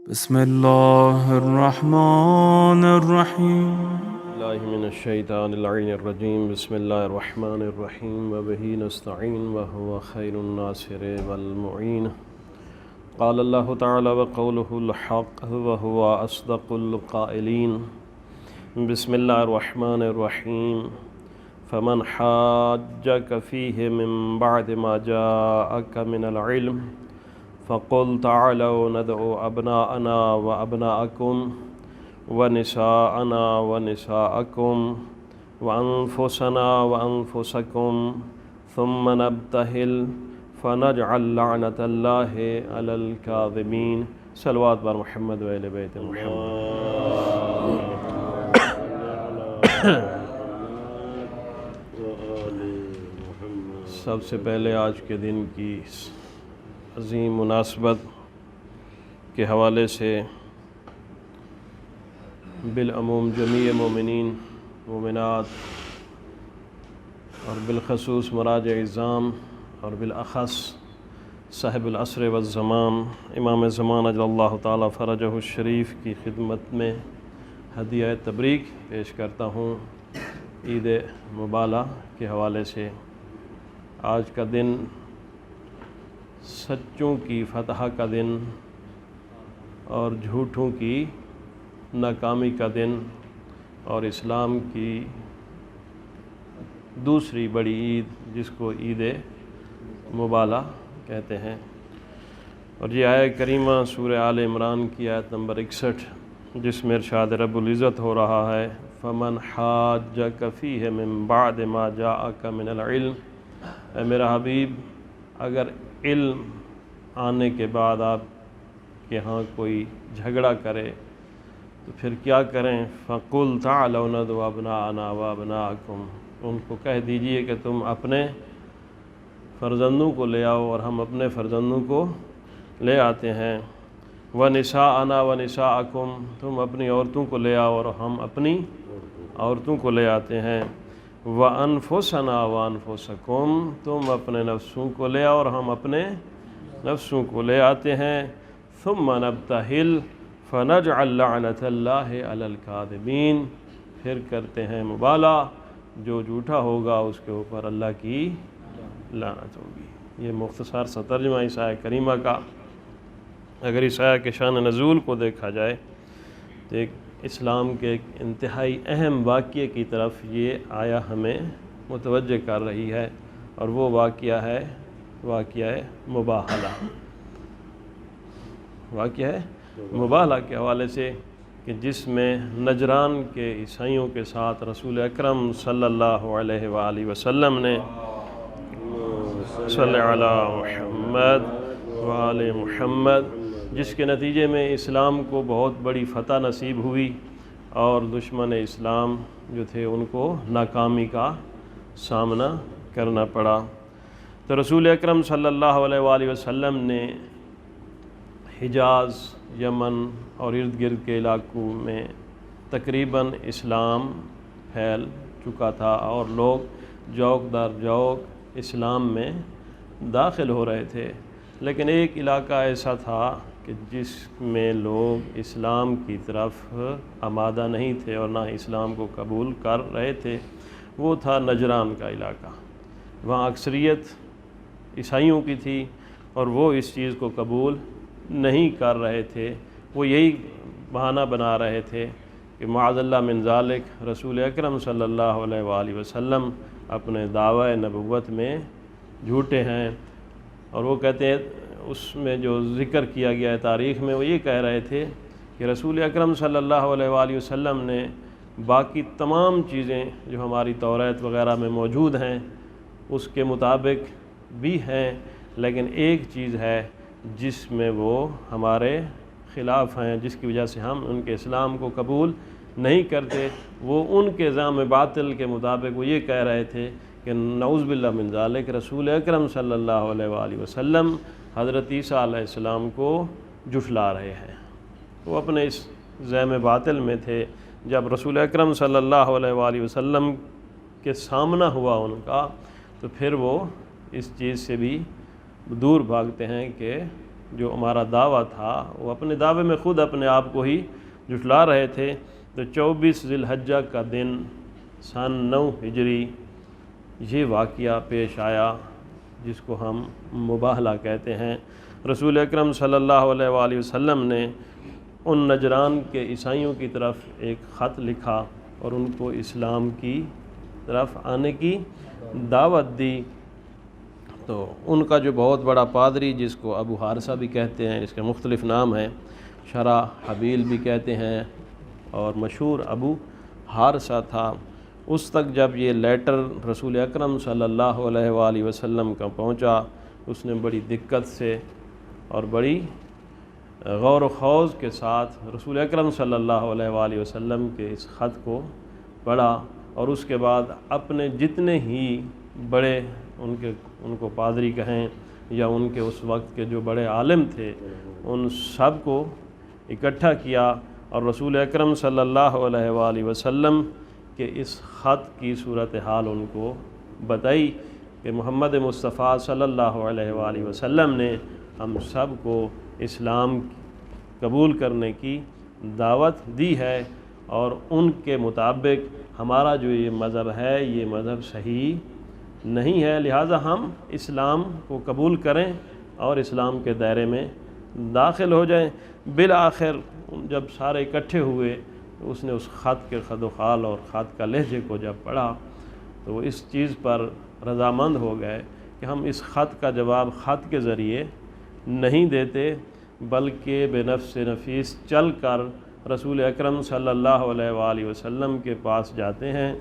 بسم الله الرحمن الرحيم الله من الشيطان اللعين الرجيم بسم الله الرحمن الرحيم وبه نستعين وهو خير الناصر والمعين قال الله تعالى وقوله الحق وهو أصدق القائلين بسم الله الرحمن الرحيم فمن حاجك فيه من بعد ما جاءك من العلم فقل تعالوا ندعو أبناءنا وأبناءكم ونساءنا ونساءكم وأنفسنا وأنفسكم ثم نبتهل فنجعل لعنة الله على الكاذبين صلوات بر محمد وآل بیت محمد. سب سے پہلے آج کے دن کی عظیم مناسبت کے حوالے سے بالعموم جمیع مومنین مومنات اور بالخصوص مراجع اعظام اور بالاخص صاحب العصر والزمان امام زمان اجل اللہ تعالی فرجہ الشریف کی خدمت میں ہدیہ تبریک پیش کرتا ہوں. عید مبالہ کے حوالے سے آج کا دن سچوں کی فتح کا دن اور جھوٹوں کی ناکامی کا دن اور اسلام کی دوسری بڑی عید جس کو عید مبالہ کہتے ہیں. اور یہ آیت کریمہ سورہ آل عمران کی آیت نمبر 61 جس میں ارشاد رب العزت ہو رہا ہے فمن حاجک فیہ من بعد ما جاءک من العلم. اے میرا حبیب اگر علم آنے کے بعد آپ کے ہاں کوئی جھگڑا کرے تو پھر کیا کریں؟ فَقُلْ تَعَلَوْا نَدْعُ أَبْنَاءَنَا وَأَبْنَاءَكُمْ. ان کو کہہ دیجئے کہ تم اپنے فرزندوں کو لے آؤ اور ہم اپنے فرزندوں کو لے آتے ہیں. وَنِسَاءَنَا وَنِسَاءَكُمْ. تم اپنی عورتوں کو لے آؤ اور ہم اپنی عورتوں کو لے آتے ہیں. وَأَنفُسَنَا وَأَنفُسَكُمْ. تم اپنے نفسوں کو لے آؤ اور ہم اپنے نفسوں کو لے آتے ہیں. ثُمَّ نَبْتَهِلْ فَنَجْعَلْ لَعْنَةَ اللَّهِ عَلَى الْكَاذِبِينَ. پھر کرتے ہیں مبالہ، جو جھوٹا ہوگا اس کے اوپر اللہ کی لعنت ہوگی. یہ مختصر سا ترجمہ اس آیت کریمہ کا. اگر اس آیت کے شان نزول کو دیکھا جائے تو ایک اسلام کے ایک انتہائی اہم واقعے کی طرف یہ آیا ہمیں متوجہ کر رہی ہے، اور وہ واقعہ ہے مباہلہ. واقعہ ہے مباہلہ کے حوالے سے کہ جس میں نجران کے عیسائیوں کے ساتھ رسول اکرم صلی اللہ علیہ وآلہ وسلم نے صلی علی محمد وآل محمد، جس کے نتیجے میں اسلام کو بہت بڑی فتح نصیب ہوئی اور دشمن اسلام جو تھے ان کو ناکامی کا سامنا کرنا پڑا. تو رسول اکرم صلی اللہ علیہ وآلہ وسلم نے حجاز، یمن اور ارد گرد کے علاقوں میں تقریباً اسلام پھیل چکا تھا اور لوگ جوک در جوک اسلام میں داخل ہو رہے تھے. لیکن ایک علاقہ ایسا تھا کہ جس میں لوگ اسلام کی طرف آمادہ نہیں تھے اور نہ اسلام کو قبول کر رہے تھے. وہ تھا نجران کا علاقہ. وہاں اکثریت عیسائیوں کی تھی اور وہ اس چیز کو قبول نہیں کر رہے تھے. وہ یہی بہانہ بنا رہے تھے کہ معاذ اللہ من ذالک رسول اکرم صلی اللہ علیہ وآلہ وسلم اپنے دعوی نبوت میں جھوٹے ہیں. اور وہ کہتے ہیں اس میں جو ذکر کیا گیا ہے تاریخ میں، وہ یہ کہہ رہے تھے کہ رسول اکرم صلی اللہ علیہ وآلہ وسلم نے باقی تمام چیزیں جو ہماری توریت وغیرہ میں موجود ہیں اس کے مطابق بھی ہیں، لیکن ایک چیز ہے جس میں وہ ہمارے خلاف ہیں، جس کی وجہ سے ہم ان کے اسلام کو قبول نہیں کرتے. وہ ان کے ذم باطل کے مطابق وہ یہ کہہ رہے تھے کہ نعوذ باللہ من ذالک رسول اکرم صلی اللہ علیہ وآلہ وسلم حضرت عیسیٰ علیہ السلام کو جھٹلا رہے ہیں. وہ اپنے اس ذم باطل میں تھے. جب رسول اکرم صلی اللہ علیہ وآلہ وسلم کے سامنا ہوا ان کا، تو پھر وہ اس چیز سے بھی دور بھاگتے ہیں کہ جو ہمارا دعویٰ تھا وہ اپنے دعوے میں خود اپنے آپ کو ہی جھٹلا رہے تھے۔ تو 24 ذی الحجہ کا دن سن 9 ہجری یہ واقعہ پیش آیا جس کو ہم مباہلہ کہتے ہیں۔ رسول اکرم صلی اللہ علیہ وآلہ وسلم نے ان نجران کے عیسائیوں کی طرف ایک خط لکھا اور ان کو اسلام کی طرف آنے کی دعوت دی۔ تو ان کا جو بہت بڑا پادری جس کو ابو حارثہ بھی کہتے ہیں، اس کے مختلف نام ہیں، شرح حبیل بھی کہتے ہیں اور مشہور ابو حارثہ تھا، اس تک جب یہ لیٹر رسول اکرم صلی اللہ علیہ وآلہ وسلم کا پہنچا، اس نے بڑی دقت سے اور بڑی غور و خوض کے ساتھ رسول اکرم صلی اللہ علیہ وآلہ وسلم کے اس خط کو پڑھا، اور اس کے بعد اپنے جتنے ہی بڑے ان کو پادری کہیں یا ان کے اس وقت کے جو بڑے عالم تھے ان سب کو اکٹھا کیا اور رسول اکرم صلی اللہ علیہ وآلہ وسلم کہ اس خط کی صورتحال ان کو بتائی کہ محمد مصطفیٰ صلی اللہ علیہ وآلہ وسلم نے ہم سب کو اسلام قبول کرنے کی دعوت دی ہے، اور ان کے مطابق ہمارا جو یہ مذہب ہے یہ مذہب صحیح نہیں ہے، لہٰذا ہم اسلام کو قبول کریں اور اسلام کے دائرے میں داخل ہو جائیں۔ بالآخر جب سارے اکٹھے ہوئے تو اس نے اس خط کے خد و خال اور خط کا لہجے کو جب پڑھا تو وہ اس چیز پر رضامند ہو گئے کہ ہم اس خط کا جواب خط کے ذریعے نہیں دیتے، بلکہ بے نفس نفیس چل کر رسول اکرم صلی اللہ علیہ وآلہ وسلم کے پاس جاتے ہیں،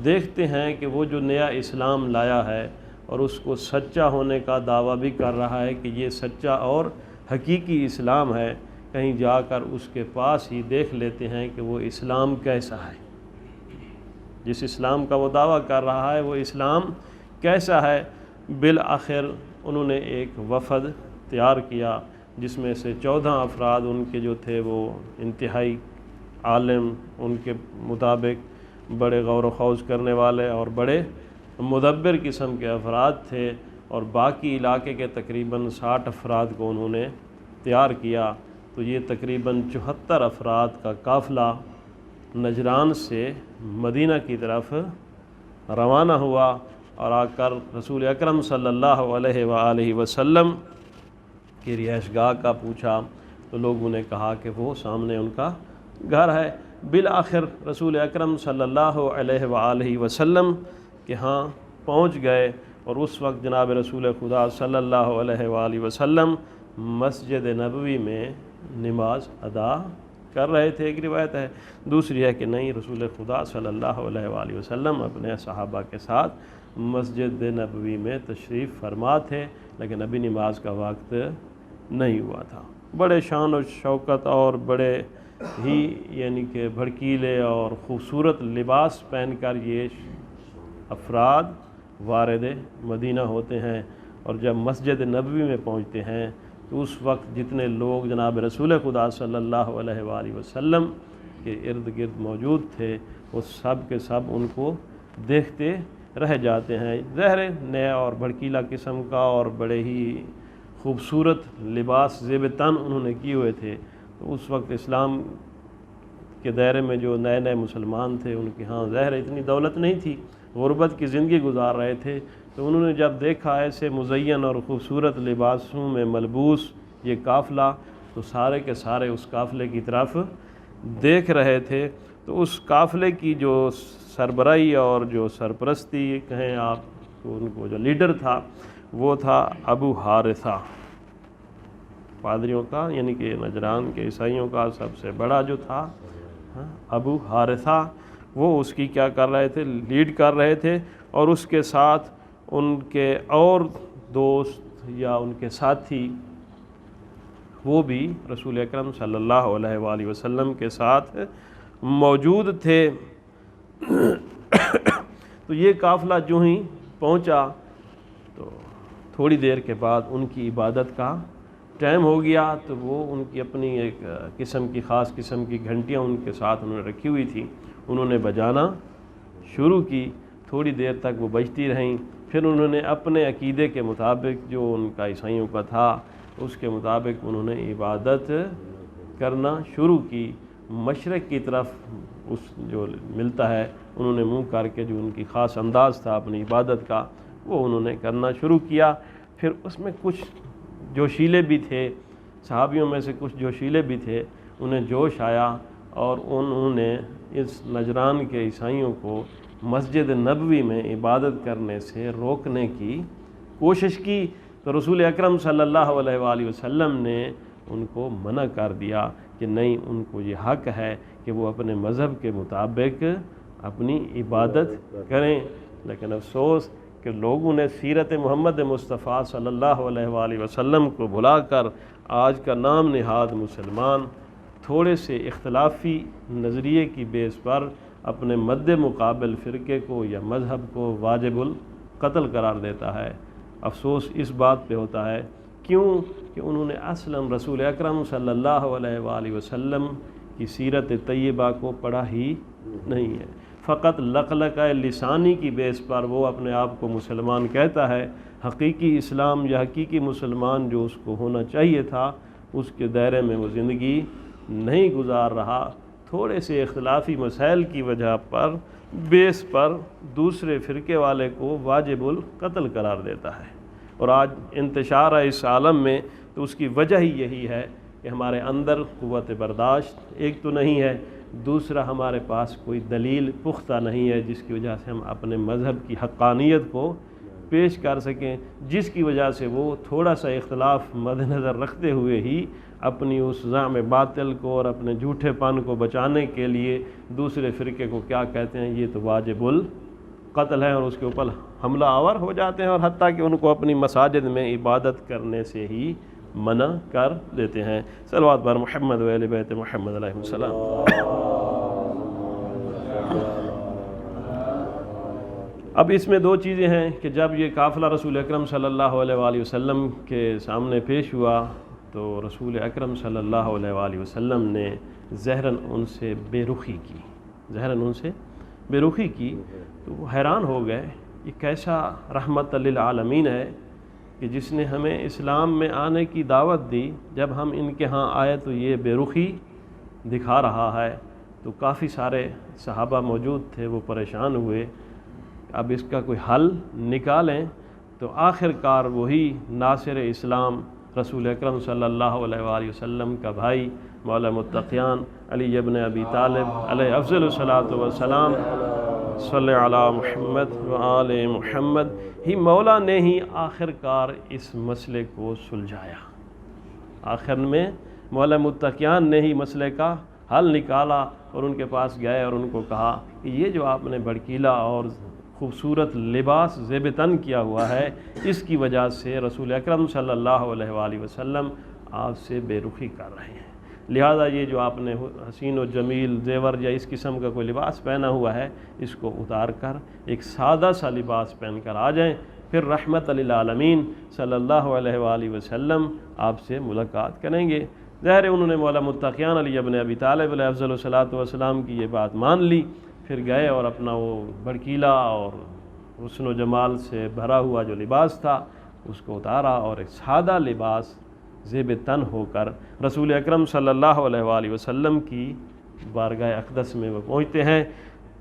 دیکھتے ہیں کہ وہ جو نیا اسلام لایا ہے اور اس کو سچا ہونے کا دعویٰ بھی کر رہا ہے کہ یہ سچا اور حقیقی اسلام ہے، کہیں جا کر اس کے پاس ہی دیکھ لیتے ہیں کہ وہ اسلام کیسا ہے، جس اسلام کا وہ دعویٰ کر رہا ہے وہ اسلام کیسا ہے۔ بالآخر انہوں نے ایک وفد تیار کیا جس میں سے 14 افراد ان کے جو تھے وہ انتہائی عالم، ان کے مطابق بڑے غور و خوض کرنے والے اور بڑے مدبر قسم کے افراد تھے، اور باقی علاقے کے تقریباً 60 افراد کو انہوں نے تیار کیا۔ تو یہ تقریباً 74 افراد کا قافلہ نجران سے مدینہ کی طرف روانہ ہوا اور آ کر رسول اکرم صلی اللہ علیہ وآلہ وسلم کی رہائش گاہ کا پوچھا تو لوگوں نے کہا کہ وہ سامنے ان کا گھر ہے۔ بالآخر رسول اکرم صلی اللہ علیہ وآلہ وسلم کے ہاں پہنچ گئے، اور اس وقت جناب رسول خدا صلی اللہ علیہ وآلہ وسلم مسجد نبوی میں نماز ادا کر رہے تھے، ایک روایت ہے، دوسری ہے کہ نہیں، رسول خدا صلی اللہ علیہ وآلہ وسلم اپنے صحابہ کے ساتھ مسجد نبوی میں تشریف فرما تھے، لیکن ابھی نماز کا وقت نہیں ہوا تھا۔ بڑے شان و شوکت اور بڑے ہی یعنی کہ بھڑکیلے اور خوبصورت لباس پہن کر یہ افراد وارد مدینہ ہوتے ہیں، اور جب مسجد نبوی میں پہنچتے ہیں تو اس وقت جتنے لوگ جناب رسول خدا صلی اللہ علیہ وآلہ وسلم کے ارد گرد موجود تھے وہ سب کے سب ان کو دیکھتے رہ جاتے ہیں۔ ظاہر نیا اور بھڑکیلا قسم کا اور بڑے ہی خوبصورت لباس زیب تن انہوں نے کیے ہوئے تھے، تو اس وقت اسلام کے دائرے میں جو نئے نئے مسلمان تھے ان کے ہاں ظاہر اتنی دولت نہیں تھی، غربت کی زندگی گزار رہے تھے، تو انہوں نے جب دیکھا ایسے مزین اور خوبصورت لباسوں میں ملبوس یہ قافلہ تو سارے کے سارے اس قافلے کی طرف دیکھ رہے تھے۔ تو اس قافلے کی جو سربراہی اور جو سرپرستی کہیں آپ کو، ان کو جو لیڈر تھا وہ تھا ابو حارثہ، پادریوں کا یعنی کہ نجران کے عیسائیوں کا سب سے بڑا جو تھا ابو حارثہ، وہ اس کی کیا کر رہے تھے، لیڈ کر رہے تھے، اور اس کے ساتھ ان کے اور دوست یا ان کے ساتھی وہ بھی رسول اکرم صلی اللہ علیہ وآلہ وسلم کے ساتھ موجود تھے۔ تو یہ قافلہ جو ہی پہنچا تو تھوڑی دیر کے بعد ان کی عبادت کا ٹائم ہو گیا، تو وہ ان کی اپنی ایک قسم کی خاص قسم کی گھنٹیاں ان کے ساتھ انہوں نے رکھی ہوئی تھیں، انہوں نے بجانا شروع کی، تھوڑی دیر تک وہ بجتی رہیں، پھر انہوں نے اپنے عقیدے کے مطابق جو ان کا عیسائیوں کا تھا اس کے مطابق انہوں نے عبادت کرنا شروع کی۔ مشرق کی طرف اس جو ملتا ہے انہوں نے منہ کر کے جو ان کی خاص انداز تھا اپنی عبادت کا وہ انہوں نے کرنا شروع کیا۔ پھر اس میں کچھ جوشیلے بھی تھے، صحابیوں میں سے کچھ جوشیلے بھی تھے، انہیں جوش آیا اور انہوں نے اس نجران کے عیسائیوں کو مسجد نبوی میں عبادت کرنے سے روکنے کی کوشش کی، تو رسول اکرم صلی اللہ علیہ وآلہ وسلم نے ان کو منع کر دیا کہ نہیں، ان کو یہ حق ہے کہ وہ اپنے مذہب کے مطابق اپنی عبادت کریں۔ لیکن افسوس کہ لوگوں نے سیرت محمد مصطفیٰ صلی اللہ علیہ وآلہ وسلم کو بھلا کر آج کا نام نہاد مسلمان تھوڑے سے اختلافی نظریے کی بیس پر اپنے مد مقابل فرقے کو یا مذہب کو واجب القتل قرار دیتا ہے۔ افسوس اس بات پہ ہوتا ہے، کیوں کہ انہوں نے اصلاً رسول اکرم صلی اللہ علیہ وآلہ وسلم کی سیرت طیبہ کو پڑھا ہی نہیں ہے، فقط لقلقہ لسانی کی بیس پر وہ اپنے آپ کو مسلمان کہتا ہے۔ حقیقی اسلام یا حقیقی مسلمان جو اس کو ہونا چاہیے تھا اس کے دائرے میں وہ زندگی نہیں گزار رہا، تھوڑے سے اختلافی مسائل کی وجہ پر بیس پر دوسرے فرقے والے کو واجب القتل قرار دیتا ہے۔ اور آج انتشار ہے اس عالم میں تو اس کی وجہ ہی یہی ہے کہ ہمارے اندر قوت برداشت ایک تو نہیں ہے، دوسرا ہمارے پاس کوئی دلیل پختہ نہیں ہے جس کی وجہ سے ہم اپنے مذہب کی حقانیت کو پیش کر سکیں، جس کی وجہ سے وہ تھوڑا سا اختلاف مد نظر رکھتے ہوئے ہی اپنی اس زعم باطل کو اور اپنے جھوٹے پن کو بچانے کے لیے دوسرے فرقے کو کیا کہتے ہیں، یہ تو واجب القتل ہے، اور اس کے اوپر حملہ آور ہو جاتے ہیں، اور حتیٰ کہ ان کو اپنی مساجد میں عبادت کرنے سے ہی منع کر دیتے ہیں۔ صلوات بر محمد و اہل بیت محمد علیہ السلام۔ اب اس میں دو چیزیں ہیں کہ جب یہ قافلہ رسول اکرم صلی اللہ علیہ وآلہ وسلم کے سامنے پیش ہوا تو رسول اکرم صلی اللہ علیہ وآلہ وسلم نے ظاہراً ان سے بے رخی کی تو وہ حیران ہو گئے، یہ کیسا رحمت للعالمین ہے کہ جس نے ہمیں اسلام میں آنے کی دعوت دی، جب ہم ان کے ہاں آئے تو یہ بے رخی دکھا رہا ہے۔ تو کافی سارے صحابہ موجود تھے، وہ پریشان ہوئے، اب اس کا کوئی حل نکالیں۔ تو آخر کار وہی ناصر اسلام رسول اکرم صلی اللہ علیہ وآلہ وسلم کا بھائی مولا متقیان علی ابن ابی طالب علیہ افضل الصلاۃ والسلام، صلی علی محمد و آل محمد، ہی مولا نے ہی آخر کار اس مسئلے کو سلجھایا۔ آخر میں مولا متقیان نے ہی مسئلے کا حل نکالا اور ان کے پاس گئے اور ان کو کہا کہ یہ جو آپ نے بھڑکیلا اور خوبصورت لباس زیب تن کیا ہوا ہے، اس کی وجہ سے رسول اکرم صلی اللہ علیہ وآلہ وسلم آپ سے بے رخی کر رہے ہیں، لہذا یہ جو آپ نے حسین و جمیل زیور یا اس قسم کا کوئی لباس پہنا ہوا ہے اس کو اتار کر ایک سادہ سا لباس پہن کر آ جائیں، پھر رحمت للعالمین صلی اللہ علیہ وآلہ وسلم آپ سے ملاقات کریں گے۔ ظاہر انہوں نے مولا متقیان علی ابن ابی طالب علیہ افضل الصلاۃ والسلام کی یہ بات مان لی، پھر گئے اور اپنا وہ بھڑکیلا اور حسن و جمال سے بھرا ہوا جو لباس تھا اس کو اتارا اور ایک سادہ لباس زیب تن ہو کر رسول اکرم صلی اللہ علیہ وآلہ وسلم کی بارگاہ اقدس میں وہ پہنچتے ہیں۔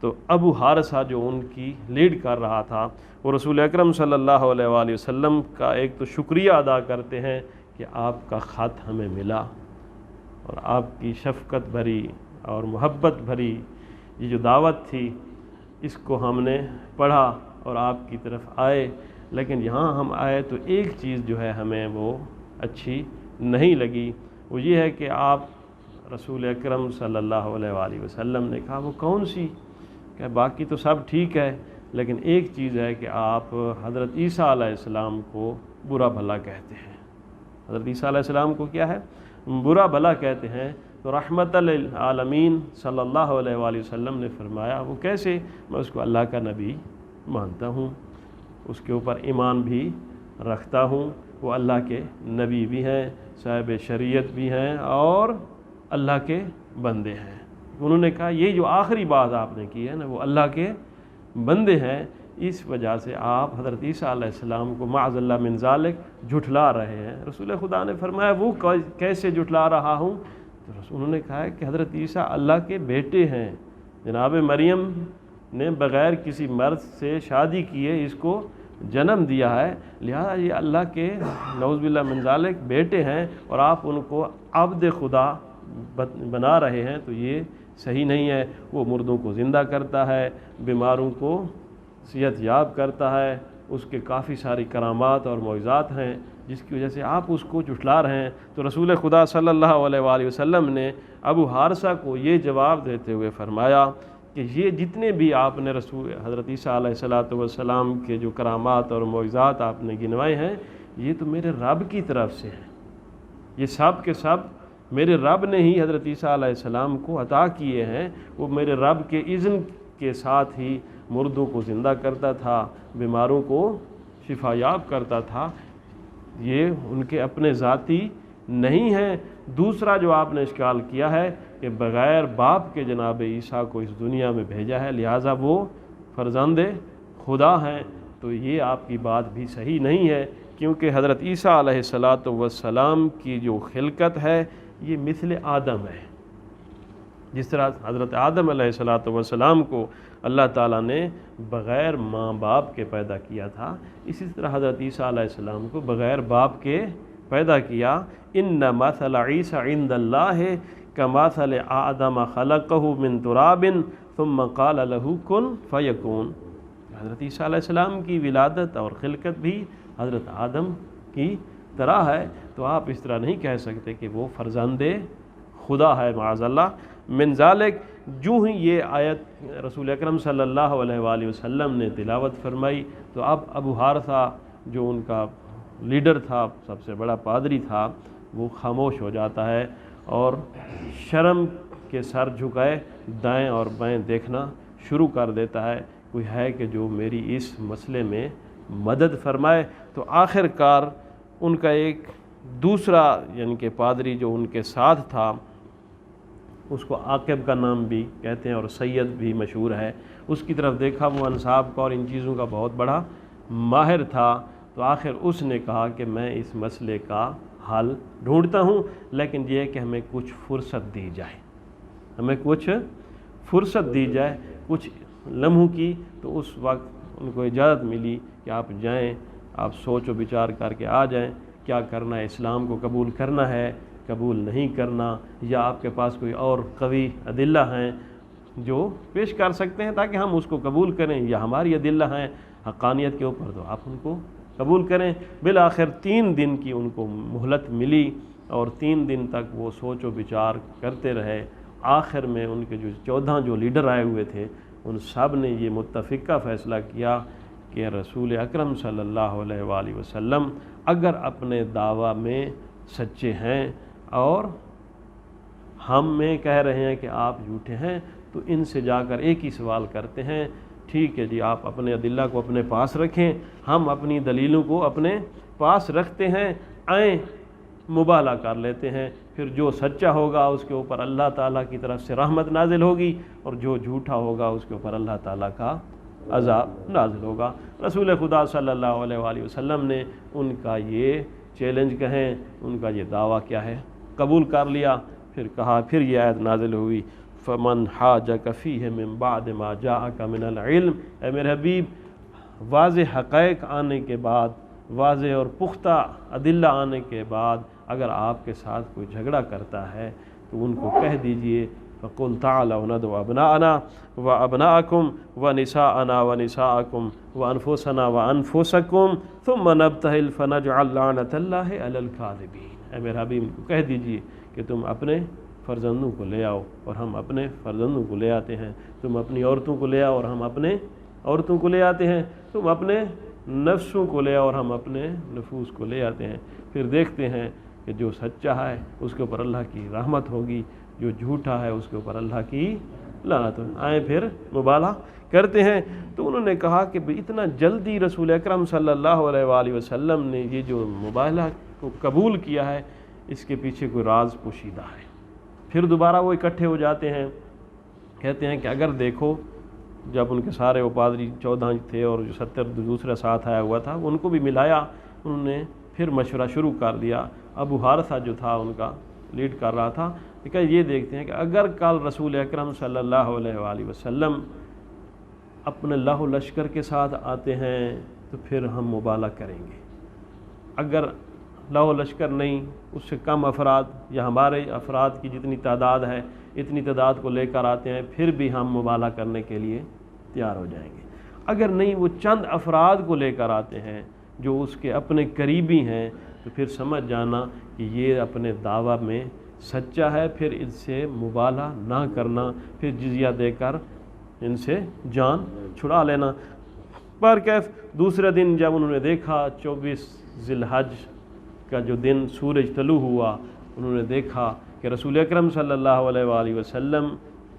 تو ابو حارثہ جو ان کی لیڈ کر رہا تھا وہ رسول اکرم صلی اللہ علیہ وآلہ وسلم کا ایک تو شکریہ ادا کرتے ہیں کہ آپ کا خط ہمیں ملا اور آپ کی شفقت بھری اور محبت بھری یہ جو دعوت تھی اس کو ہم نے پڑھا اور آپ کی طرف آئے، لیکن یہاں ہم آئے تو ایک چیز جو ہے ہمیں وہ اچھی نہیں لگی، وہ یہ ہے کہ آپ رسول اکرم صلی اللہ علیہ وآلہ وسلم نے کہا وہ کون سی، کہ باقی تو سب ٹھیک ہے لیکن ایک چیز ہے کہ آپ حضرت عیسیٰ علیہ السلام کو برا بھلا کہتے ہیں۔ حضرت عیسیٰ علیہ السلام کو کیا ہے، برا بھلا کہتے ہیں۔ تو رحمت للعالمین صلی اللہ علیہ وآلہ وسلم نے فرمایا وہ کیسے، میں اس کو اللہ کا نبی مانتا ہوں، اس کے اوپر ایمان بھی رکھتا ہوں، وہ اللہ کے نبی بھی ہیں، صاحب شریعت بھی ہیں اور اللہ کے بندے ہیں۔ انہوں نے کہا یہ جو آخری بات آپ نے کی ہے نا وہ اللہ کے بندے ہیں، اس وجہ سے آپ حضرت عیسیٰ علیہ السلام کو معاذ اللہ من ذالک جھٹلا رہے ہیں۔ رسول خدا نے فرمایا وہ کیسے جھٹلا رہا ہوں؟ تو انہوں نے کہا کہ حضرت عیسیٰ اللہ کے بیٹے ہیں، جناب مریم نے بغیر کسی مرد سے شادی کیے اس کو جنم دیا ہے، لہذا یہ اللہ کے نعوذ باللہ من ذالک بیٹے ہیں اور آپ ان کو عبد خدا بنا رہے ہیں، تو یہ صحیح نہیں ہے۔ وہ مردوں کو زندہ کرتا ہے، بیماروں کو صحت یاب کرتا ہے، اس کے کافی ساری کرامات اور معجزات ہیں، جس کی وجہ سے آپ اس کو جھٹلا رہے ہیں۔ تو رسول خدا صلی اللہ علیہ وآلہ وسلم نے ابو حارثہ کو یہ جواب دیتے ہوئے فرمایا کہ یہ جتنے بھی آپ نے رسول حضرت عیسیٰ علیہ السلام کے جو کرامات اور معجزات آپ نے گنوائے ہیں، یہ تو میرے رب کی طرف سے ہیں، یہ سب کے سب میرے رب نے ہی حضرت عیسیٰ علیہ السلام کو عطا کیے ہیں۔ وہ میرے رب کے اذن کے ساتھ ہی مردوں کو زندہ کرتا تھا، بیماروں کو شفا یاب کرتا تھا، یہ ان کے اپنے ذاتی نہیں ہیں۔ دوسرا جو آپ نے اشکال کیا ہے کہ بغیر باپ کے جناب عیسیٰ کو اس دنیا میں بھیجا ہے، لہٰذا وہ فرزند خدا ہیں، تو یہ آپ کی بات بھی صحیح نہیں ہے، کیونکہ حضرت عیسیٰ علیہ السلام کی جو خلقت ہے یہ مثل آدم ہے۔ جس طرح حضرت آدم علیہ السلام کو اللہ تعالیٰ نے بغیر ماں باپ کے پیدا کیا تھا، اسی طرح حضرت عیسیٰ علیہ السلام کو بغیر باپ کے پیدا کیا۔ ان مثل عیسیٰ عند اللہ کمثل آدم خلقہ من تراب ثم قال له کن فیکون۔ حضرت عیسیٰ علیہ السلام کی ولادت اور خلقت بھی حضرت آدم کی طرح ہے، تو آپ اس طرح نہیں کہہ سکتے کہ وہ فرزند خدا ہے معاذ اللہ من ذالک۔ جو ہی یہ آیت رسول اکرم صلی اللہ علیہ وآلہ وسلم نے تلاوت فرمائی تو اب ابو حارثہ جو ان کا لیڈر تھا، سب سے بڑا پادری تھا، وہ خاموش ہو جاتا ہے اور شرم کے سر جھکائے دائیں اور بائیں دیکھنا شروع کر دیتا ہے، کوئی ہے کہ جو میری اس مسئلے میں مدد فرمائے۔ تو آخر کار ان کا ایک دوسرا یعنی کہ پادری جو ان کے ساتھ تھا، اس کو عاقب کا نام بھی کہتے ہیں اور سید بھی مشہور ہے، اس کی طرف دیکھا، وہ انصاب کا اور ان چیزوں کا بہت بڑا ماہر تھا، تو آخر اس نے کہا کہ میں اس مسئلے کا حل ڈھونڈتا ہوں، لیکن یہ کہ ہمیں کچھ فرصت دی جائے، ہمیں کچھ فرصت دی جائے کچھ لمحوں کی۔ تو اس وقت ان کو اجازت ملی کہ آپ جائیں، آپ سوچ و بچار کر کے آ جائیں، کیا کرنا ہے، اسلام کو قبول کرنا ہے، قبول نہیں کرنا، یا آپ کے پاس کوئی اور قوی ادلہ ہیں جو پیش کر سکتے ہیں تاکہ ہم اس کو قبول کریں، یا ہماری ادلہ ہیں حقانیت کے اوپر تو آپ ان کو قبول کریں۔ بالآخر 3 دن کی ان کو مہلت ملی اور 3 دن تک وہ سوچ و بچار کرتے رہے۔ آخر میں ان کے جو 14 جو لیڈر آئے ہوئے تھے، ان سب نے یہ متفقہ فیصلہ کیا کہ رسول اکرم صلی اللہ علیہ وآلہ وسلم اگر اپنے دعویٰ میں سچے ہیں اور ہم میں کہہ رہے ہیں کہ آپ جھوٹے ہیں، تو ان سے جا کر ایک ہی سوال کرتے ہیں، ٹھیک ہے جی آپ اپنے ادلہ کو اپنے پاس رکھیں، ہم اپنی دلیلوں کو اپنے پاس رکھتے ہیں، آئیں مباہلہ کر لیتے ہیں، پھر جو سچا ہوگا اس کے اوپر اللہ تعالیٰ کی طرف سے رحمت نازل ہوگی، اور جو جھوٹا ہوگا اس کے اوپر اللہ تعالیٰ کا عذاب نازل ہوگا۔ رسول خدا صلی اللہ علیہ وآلہ وسلم نے ان کا یہ چیلنج کہیں، ان کا یہ دعویٰ کیا ہے، قبول کر لیا۔ پھر کہا، پھر یہ آیت نازل ہوئی، فمن حاجک فیہ من بعد ما جاءک من العلم، اے میرے حبیب واضح حقائق آنے کے بعد، واضح اور پختہ ادلہ آنے کے بعد اگر آپ کے ساتھ کوئی جھگڑا کرتا ہے تو ان کو کہہ دیجئے، فقل تعالوا ندعو ابناءنا وابناءکم ونساءنا ونساءکم وانفسنا وانفسکم ثم نبتہل فنجعل لعنۃ اللہ علی الکاذبین۔ اے میرے حبیب کو کہہ دیجئے کہ تم اپنے فرزندوں کو لے آؤ اور ہم اپنے فرزندوں کو لے آتے ہیں، تم اپنی عورتوں کو لے آؤ اور ہم اپنے عورتوں کو لے آتے ہیں، تم اپنے نفسوں کو لے آؤ اور ہم اپنے نفوس کو لے آتے ہیں، پھر دیکھتے ہیں کہ جو سچا ہے اس کے اوپر اللہ کی رحمت ہوگی، جو جھوٹا ہے اس کے اوپر اللہ کی لعنت ہوگی، آئیں پھر مباہلہ کرتے ہیں۔ تو انہوں نے کہا کہ اتنا جلدی رسول اکرم صلی اللہ علیہ وآلہ وسلم نے یہ جو مباہلہ کو قبول کیا ہے، اس کے پیچھے کوئی راز پوشیدہ ہے۔ پھر دوبارہ وہ اکٹھے ہو جاتے ہیں، کہتے ہیں کہ اگر دیکھو جب ان کے سارے وہ پادری 14 تھے اور جو 70 دوسرا ساتھ آیا ہوا تھا ان کو بھی ملایا، انہوں نے پھر مشورہ شروع کر دیا۔ ابو حارثہ جو تھا ان کا لیڈ کر رہا تھا، کہ یہ دیکھتے ہیں کہ اگر کل رسول اکرم صلی اللہ علیہ وآلہ وسلم اپنے لاہ و لشکر کے ساتھ آتے ہیں تو پھر ہم مبالغہ کریں گے، اگر لاہ و لشکر نہیں، اس سے کم افراد یا ہمارے افراد کی جتنی تعداد ہے اتنی تعداد کو لے کر آتے ہیں پھر بھی ہم مبالغہ کرنے کے لیے تیار ہو جائیں گے۔ اگر نہیں، وہ چند افراد کو لے کر آتے ہیں جو اس کے اپنے قریبی ہیں، تو پھر سمجھ جانا کہ یہ اپنے دعویٰ میں سچا ہے، پھر ان سے مبالغہ نہ کرنا، پھر جزیہ دے کر ان سے جان چھڑا لینا۔ پر کیف دوسرے دن جب انہوں نے دیکھا 24 ذی الحج کا جو دن سورج طلوع ہوا، انہوں نے دیکھا کہ رسول اکرم صلی اللہ علیہ وآلہ وسلم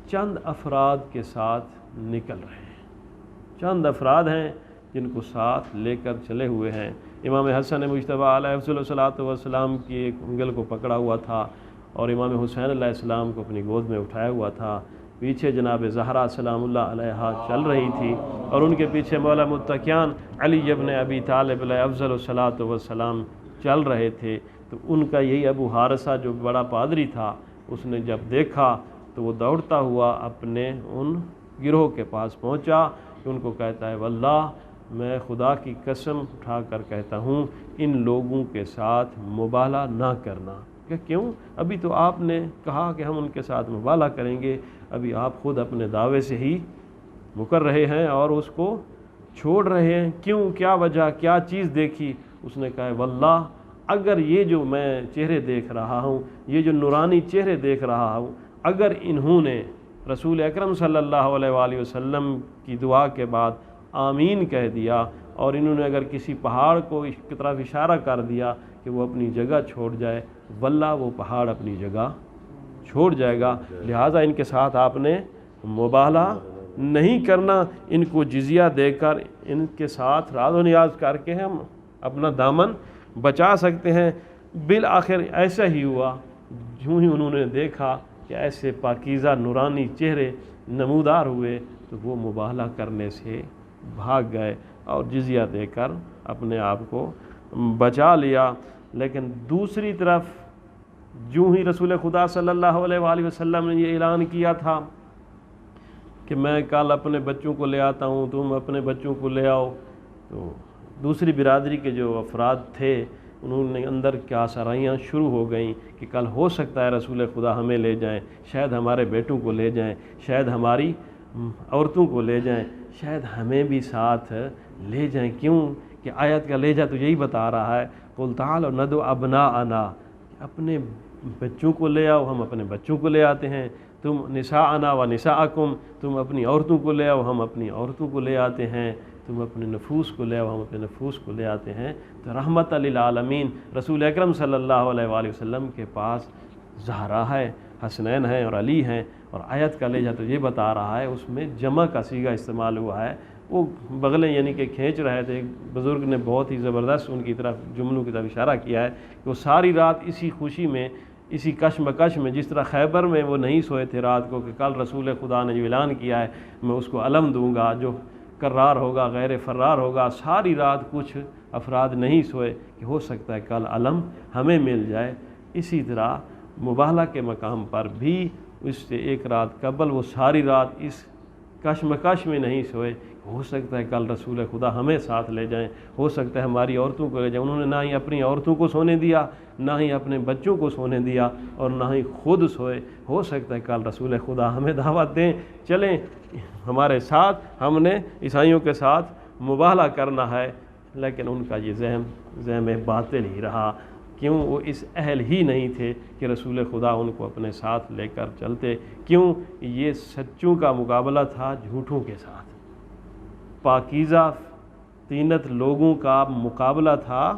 چند افراد کے ساتھ نکل رہے ہیں، چند افراد ہیں جن کو ساتھ لے کر چلے ہوئے ہیں۔ امام حسن مجتبیٰ علیہ الصلوۃ والسلام کی ایک انگل کو پکڑا ہوا تھا اور امام حسین علیہ السلام کو اپنی گود میں اٹھایا ہوا تھا، پیچھے جناب زہرا سلام اللہ علیہا چل رہی تھی اور ان کے پیچھے مولا متقیان علی ابن ابی طالب علیہ افضل الصلاۃ والسلام چل رہے تھے۔ تو ان کا یہی ابو حارثہ جو بڑا پادری تھا، اس نے جب دیکھا تو وہ دوڑتا ہوا اپنے ان گروہ کے پاس پہنچا، کہ ان کو کہتا ہے واللہ میں خدا کی قسم اٹھا کر کہتا ہوں ان لوگوں کے ساتھ مبالغہ نہ کرنا۔ کہ کیوں؟ ابھی تو آپ نے کہا کہ ہم ان کے ساتھ مبالغہ کریں گے، ابھی آپ خود اپنے دعوے سے ہی مکر رہے ہیں اور اس کو چھوڑ رہے ہیں، کیوں؟ کیا وجہ؟ کیا چیز دیکھی؟ اس نے کہا واللہ اگر یہ جو میں چہرے دیکھ رہا ہوں، یہ جو نورانی چہرے دیکھ رہا ہوں، اگر انہوں نے رسول اکرم صلی اللہ علیہ وآلہ وسلم کی دعا کے بعد آمین کہہ دیا اور انہوں نے اگر کسی پہاڑ کو اس کی طرف اشارہ کر دیا کہ وہ اپنی جگہ چھوڑ جائے، واللہ وہ پہاڑ اپنی جگہ چھوڑ جائے گا، لہٰذا ان کے ساتھ آپ نے مبالغہ نہیں کرنا، ان کو جزیہ دے کر ان کے ساتھ راز و نیاز کر کے ہم اپنا دامن بچا سکتے ہیں۔ بالآخر ایسا ہی ہوا، جو ہی انہوں نے دیکھا کہ ایسے پاکیزہ نورانی چہرے نمودار ہوئے تو وہ مبالغہ کرنے سے بھاگ گئے اور جزیہ دے کر اپنے آپ کو بچا لیا۔ لیکن دوسری طرف جو ہی رسول خدا صلی اللہ علیہ وآلہ وسلم نے یہ اعلان کیا تھا کہ میں کل اپنے بچوں کو لے آتا ہوں، تم اپنے بچوں کو لے آؤ، تو دوسری برادری کے جو افراد تھے انہوں نے اندر کیا سرائیاں شروع ہو گئیں کہ کل ہو سکتا ہے رسول خدا ہمیں لے جائیں، شاید ہمارے بیٹوں کو لے جائیں، شاید ہماری عورتوں کو لے جائیں، شاید ہمیں بھی ساتھ لے جائیں۔ کیوں کہ آیت کا لہجہ تو یہی بتا رہا ہے قُلْ تَعَالَوْا نَدْعُ أَبْنَاءَنَا، اپنے بچوں کو لے آؤ، ہم اپنے بچوں کو لے آتے ہیں، تم نساءنا و نساءکم، تم اپنی عورتوں کو لے آؤ، ہم اپنی عورتوں کو لے آتے ہیں، تم اپنے نفوس کو لے آؤ، ہم اپنے نفوس کو لے آتے ہیں۔ تو رحمت للعالمین رسول اکرم صلی اللہ علیہ وآلہ وسلم کے پاس زہرا ہے، حسنین ہیں اور علی ہیں، اور آیت کا لہجہ تو یہ بتا رہا ہے، اس میں جمع کا صیغہ استعمال ہوا ہے، وہ بغلیں یعنی کہ کھینچ رہے تھے۔ بزرگ نے بہت ہی زبردست ان کی طرف جملوں کی طرف اشارہ کیا ہے کہ وہ ساری رات اسی خوشی میں، اسی کشمکش میں، جس طرح خیبر میں وہ نہیں سوئے تھے رات کو کہ کل رسول خدا نے جو اعلان کیا ہے میں اس کو علم دوں گا، جو کرار ہوگا غیر فرار ہوگا، ساری رات کچھ افراد نہیں سوئے کہ ہو سکتا ہے کل علم ہمیں مل جائے۔ اسی طرح مبالغہ کے مقام پر بھی اس سے ایک رات قبل وہ ساری رات اس کشمکش میں نہیں سوئے، ہو سکتا ہے کل رسول خدا ہمیں ساتھ لے جائیں، ہو سکتا ہے ہماری عورتوں کو لے جائیں۔ انہوں نے نہ ہی اپنی عورتوں کو سونے دیا، نہ ہی اپنے بچوں کو سونے دیا، اور نہ ہی خود سوئے، ہو سکتا ہے کل رسول خدا ہمیں دعوت دیں، چلیں ہمارے ساتھ، ہم نے عیسائیوں کے ساتھ مبالغہ کرنا ہے۔ لیکن ان کا یہ ذہن باطل ہی رہا، کیوں؟ وہ اس اہل ہی نہیں تھے کہ رسول خدا ان کو اپنے ساتھ لے کر چلتے۔ کیوں؟ یہ سچوں کا مقابلہ تھا جھوٹوں کے ساتھ، پاکیزہ طینت لوگوں کا مقابلہ تھا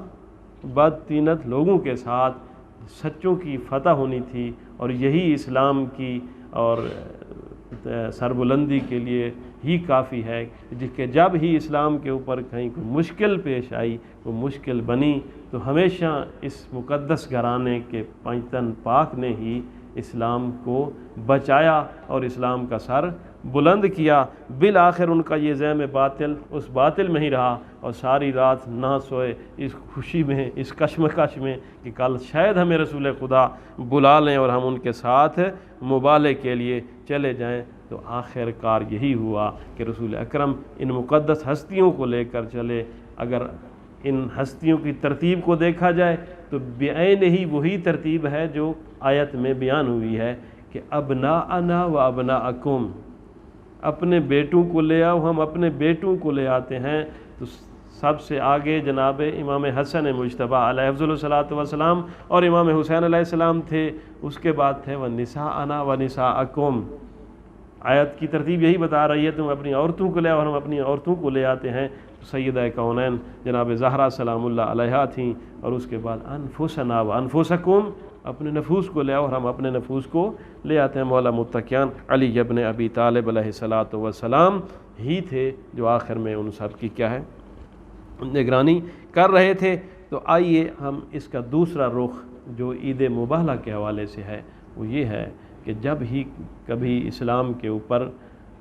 بد طینت لوگوں کے ساتھ، سچوں کی فتح ہونی تھی، اور یہی اسلام کی اور سربلندی کے لیے ہی کافی ہے کہ جب ہی اسلام کے اوپر کہیں کوئی مشکل پیش آئی، وہ مشکل بنی، تو ہمیشہ اس مقدس گھرانے کے پنجتن پاک نے ہی اسلام کو بچایا اور اسلام کا سر بلند کیا۔ بالآخر ان کا یہ زعم باطل اس باطل میں ہی رہا اور ساری رات نہ سوئے اس خوشی میں، اس کشمکش میں کہ کل شاید ہمیں رسول خدا بلا لیں اور ہم ان کے ساتھ مبالغے کے لیے چلے جائیں۔ تو آخر کار یہی ہوا کہ رسول اکرم ان مقدس ہستیوں کو لے کر چلے۔ اگر ان ہستیوں کی ترتیب کو دیکھا جائے تو بعین ہی وہی ترتیب ہے جو آیت میں بیان ہوئی ہے کہ ابناءنا و ابناءکم، اپنے بیٹوں کو لے آؤ، ہم اپنے بیٹوں کو لے آتے ہیں۔ تو سب سے آگے جناب امام حسن مجتبیٰ علیہ افضل الصلاۃ والسلام اور امام حسین علیہ السلام تھے، اس کے بعد تھے وَنِسَاءَنَا وَنِسَاءَكُمْ۔ آیت کی ترتیب یہی بتا رہی ہے تم اپنی عورتوں کو لے آؤ اور ہم اپنی عورتوں کو لے آتے ہیں۔ تو سیدہ کونین جناب زہرا سلام اللہ علیہا تھیں، اور اس کے بعد انفسنا وانفسکم، اپنے نفوس کو لے آؤ اور ہم اپنے نفوس کو لے آتے ہیں۔ مولا متقیان علی ابن ابی طالب علیہ الصلاۃ والسلام ہی تھے جو آخر میں ان سب کی کیا ہے نگرانی کر رہے تھے۔ تو آئیے ہم اس کا دوسرا رخ جو عید مباہلہ کے حوالے سے ہے وہ یہ ہے کہ جب ہی کبھی اسلام کے اوپر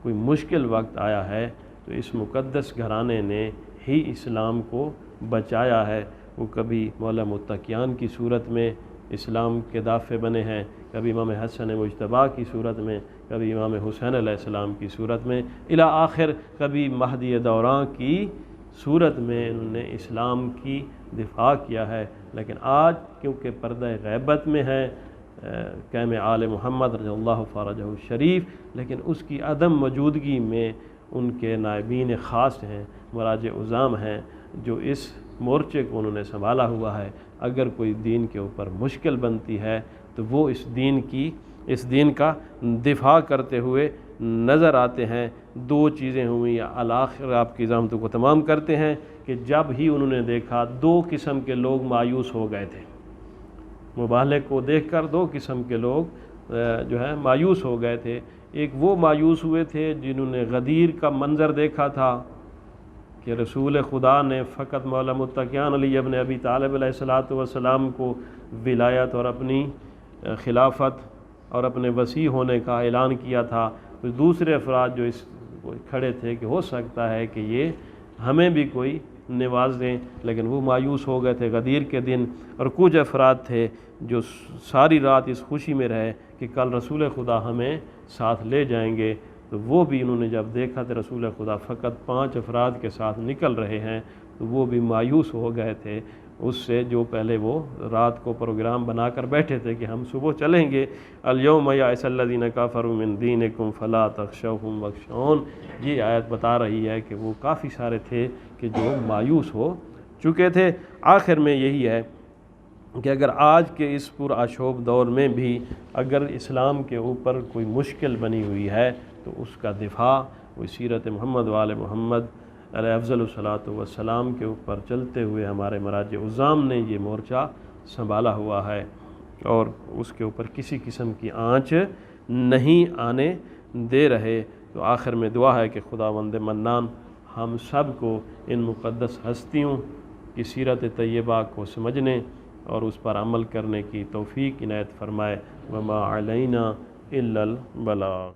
کوئی مشکل وقت آیا ہے تو اس مقدس گھرانے نے ہی اسلام کو بچایا ہے۔ وہ کبھی مولا متقیان کی صورت میں اسلام کے دافع بنے ہیں، کبھی امام حسن مجتبیٰ کی صورت میں، کبھی امام حسین علیہ السلام کی صورت میں، الی آخر کبھی مہدی دوراں کی صورت میں انہوں نے اسلام کی دفاع کیا ہے۔ لیکن آج کیونکہ پردہ غیبت میں ہے قیم آل محمد رضی اللہ فرجہ الشریف، لیکن اس کی عدم موجودگی میں ان کے نائبین خاص ہیں، مراجع عظام ہیں جو اس مورچے کو انہوں نے سنبھالا ہوا ہے۔ اگر کوئی دین کے اوپر مشکل بنتی ہے تو وہ اس دین کا دفاع کرتے ہوئے نظر آتے ہیں۔ دو چیزیں ہوئیں، یا الآخر آپ کی ضامتوں کو تمام کرتے ہیں کہ جب ہی انہوں نے دیکھا دو قسم کے لوگ مایوس ہو گئے تھے، مباہلے کو دیکھ کر دو قسم کے لوگ جو ہے مایوس ہو گئے تھے۔ ایک وہ مایوس ہوئے تھے جنہوں نے غدیر کا منظر دیکھا تھا کہ رسول خدا نے فقط مولا متقیان علی ابن ابی طالب علیہ الصلاۃ والسلام کو ولایت اور اپنی خلافت اور اپنے وسیع ہونے کا اعلان کیا تھا۔ تو دوسرے افراد جو اس کھڑے تھے کہ ہو سکتا ہے کہ یہ ہمیں بھی کوئی نواز دیں، لیکن وہ مایوس ہو گئے تھے غدیر کے دن۔ اور کچھ افراد تھے جو ساری رات اس خوشی میں رہے کہ کل رسول خدا ہمیں ساتھ لے جائیں گے۔ تو وہ بھی انہوں نے جب دیکھا کہ رسول خدا فقط 5 افراد کے ساتھ نکل رہے ہیں تو وہ بھی مایوس ہو گئے تھے اس سے جو پہلے وہ رات کو پروگرام بنا کر بیٹھے تھے کہ ہم صبح چلیں گے۔ الیوم یئس الذین کفروا من دینکم فلا تخشوہم واخشون، یہ آیت بتا رہی ہے کہ وہ کافی سارے تھے کہ جو مایوس ہو چکے تھے۔ آخر میں یہی ہے کہ اگر آج کے اس پرآشوب دور میں بھی اگر اسلام کے اوپر کوئی مشکل بنی ہوئی ہے تو اس کا دفاع وہ سیرت محمد وآل محمد علیہ افضل الصلاۃ والسلام کے اوپر چلتے ہوئے ہمارے مراجع عظام نے یہ مورچہ سنبھالا ہوا ہے، اور اس کے اوپر کسی قسم کی آنچ نہیں آنے دے رہے۔ تو آخر میں دعا ہے کہ خداوند منان ہم سب کو ان مقدس ہستیوں کی سیرت طیبہ کو سمجھنے اور اس پر عمل کرنے کی توفیق عنایت فرمائے۔ وما علینا الا البلاغ۔